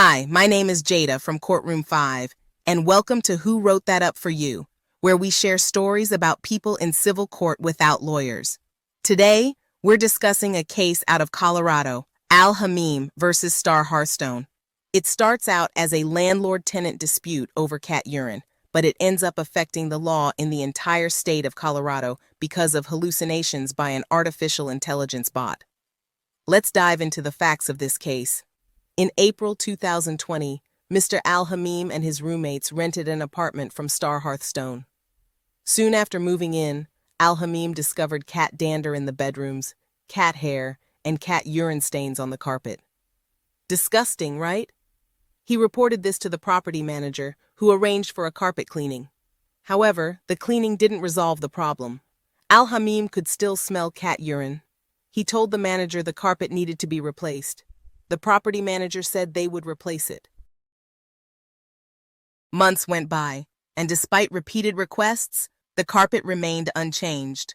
Hi, my name is Jada from Courtroom 5, and welcome to Who Wrote That Up For You, where we share stories about people in civil court without lawyers. Today, we're discussing a case out of Colorado, Al-Hamim versus Star Hearthstone. It starts out as a landlord-tenant dispute over cat urine, but it ends up affecting the law in the entire state of Colorado because of hallucinations by an artificial intelligence bot. Let's dive into the facts of this case. In April 2020, Mr. Al-Hamim and his roommates rented an apartment from Star Hearthstone. Soon after moving in, Al-Hamim discovered cat dander in the bedrooms, cat hair, and cat urine stains on the carpet. Disgusting, right? He reported this to the property manager, who arranged for a carpet cleaning. However, the cleaning didn't resolve the problem. Al-Hamim could still smell cat urine. He told the manager the carpet needed to be replaced. The property manager said they would replace it. Months went by, and despite repeated requests, the carpet remained unchanged.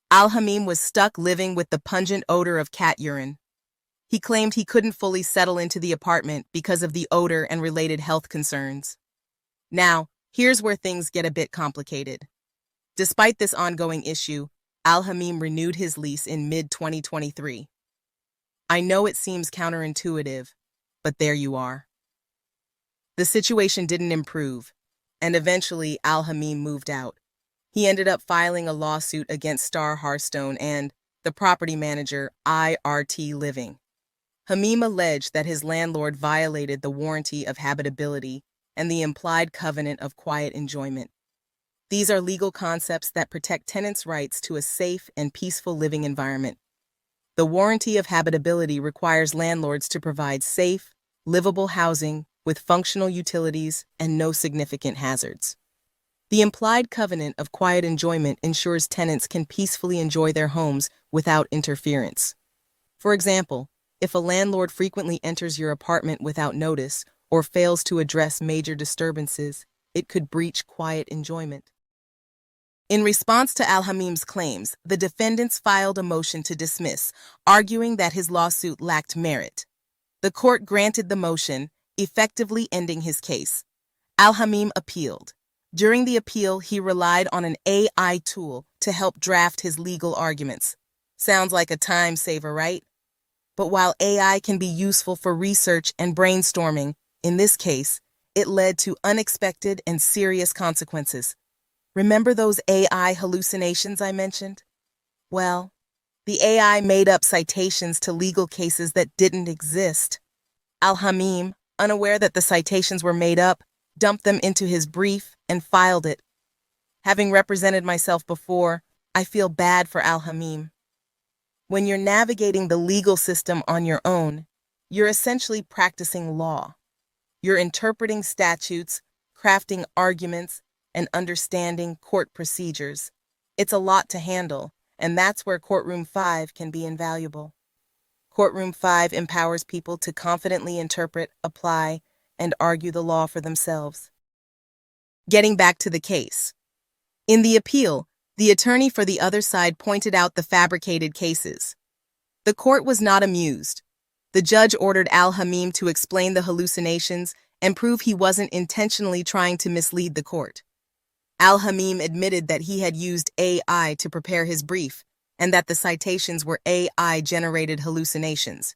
Al-Hamim was stuck living with the pungent odor of cat urine. He claimed he couldn't fully settle into the apartment because of the odor and related health concerns. Now, here's where things get a bit complicated. Despite this ongoing issue, Al-Hamim renewed his lease in mid-2023. I know it seems counterintuitive, but there you are. The situation didn't improve, and eventually Al-Hamim moved out. He ended up filing a lawsuit against Star Hearthstone and the property manager, IRT Living. Hamim alleged that his landlord violated the warranty of habitability and the implied covenant of quiet enjoyment. These are legal concepts that protect tenants' rights to a safe and peaceful living environment. The warranty of habitability requires landlords to provide safe, livable housing with functional utilities and no significant hazards. The implied covenant of quiet enjoyment ensures tenants can peacefully enjoy their homes without interference. For example, if a landlord frequently enters your apartment without notice or fails to address major disturbances, it could breach quiet enjoyment. In response to Al-Hamim's claims, the defendants filed a motion to dismiss, arguing that his lawsuit lacked merit. The court granted the motion, effectively ending his case. Al-Hamim appealed. During the appeal, he relied on an AI tool to help draft his legal arguments. Sounds like a time saver, right? But while AI can be useful for research and brainstorming, in this case, it led to unexpected and serious consequences. Remember those AI hallucinations I mentioned? Well, the AI made up citations to legal cases that didn't exist. Al-Hamim, unaware that the citations were made up, dumped them into his brief and filed it. Having represented myself before, I feel bad for Al-Hamim. When you're navigating the legal system on your own, you're essentially practicing law. You're interpreting statutes, crafting arguments, and understanding court procedures. It's a lot to handle, and that's where Courtroom 5 can be invaluable. Courtroom 5 empowers people to confidently interpret, apply, and argue the law for themselves. Getting back to the case. In the appeal, the attorney for the other side pointed out the fabricated cases. The court was not amused. The judge ordered Al-Hamim to explain the hallucinations and prove he wasn't intentionally trying to mislead the court. Al-Hamim admitted that he had used AI to prepare his brief and that the citations were AI-generated hallucinations.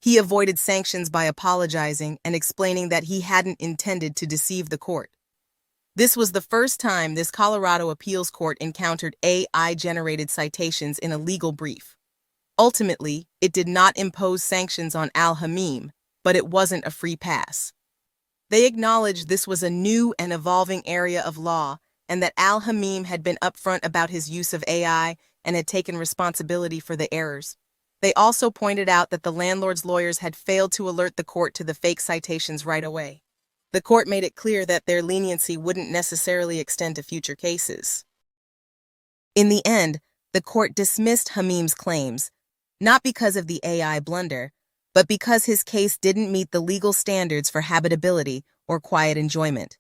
He avoided sanctions by apologizing and explaining that he hadn't intended to deceive the court. This was the first time this Colorado appeals court encountered AI-generated citations in a legal brief. Ultimately, it did not impose sanctions on Al-Hamim, but it wasn't a free pass. They acknowledged this was a new and evolving area of law and that Al-Hamim had been upfront about his use of AI and had taken responsibility for the errors. They also pointed out that the landlord's lawyers had failed to alert the court to the fake citations right away. The court made it clear that their leniency wouldn't necessarily extend to future cases. In the end, the court dismissed Hamim's claims, not because of the AI blunder, but because his case didn't meet the legal standards for habitability or quiet enjoyment.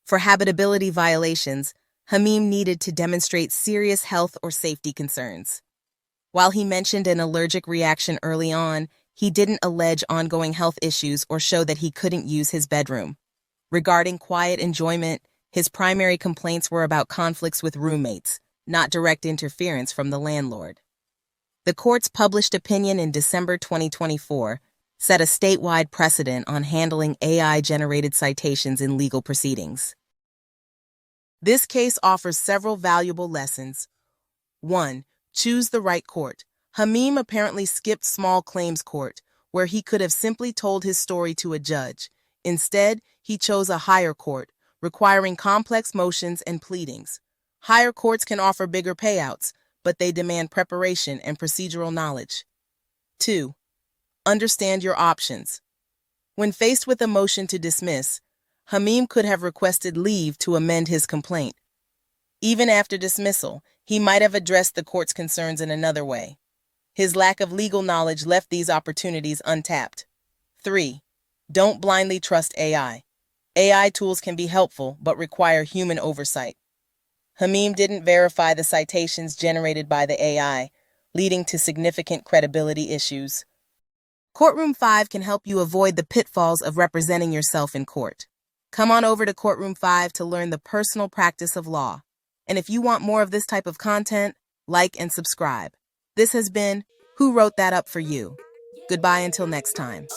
For habitability violations, Hamim needed to demonstrate serious health or safety concerns. While he mentioned an allergic reaction early on, he didn't allege ongoing health issues or show that he couldn't use his bedroom. Regarding quiet enjoyment, his primary complaints were about conflicts with roommates, not direct interference from the landlord. The court's published opinion in December 2024 set a statewide precedent on handling AI-generated citations in legal proceedings. This case offers several valuable lessons. 1. Choose the right court. Hamim apparently skipped small claims court, where he could have simply told his story to a judge. Instead, he chose a higher court, requiring complex motions and pleadings. Higher courts can offer bigger payouts, but they demand preparation and procedural knowledge. 2. Understand your options. When faced with a motion to dismiss, Hamim could have requested leave to amend his complaint. Even after dismissal, he might have addressed the court's concerns in another way. His lack of legal knowledge left these opportunities untapped. 3. Don't blindly trust AI. AI tools can be helpful, but require human oversight. Hamim didn't verify the citations generated by the AI, leading to significant credibility issues. Courtroom 5 can help you avoid the pitfalls of representing yourself in court. Come on over to Courtroom 5 to learn the personal practice of law. And if you want more of this type of content, like and subscribe. This has been Who Wrote That Up For You? Goodbye until next time.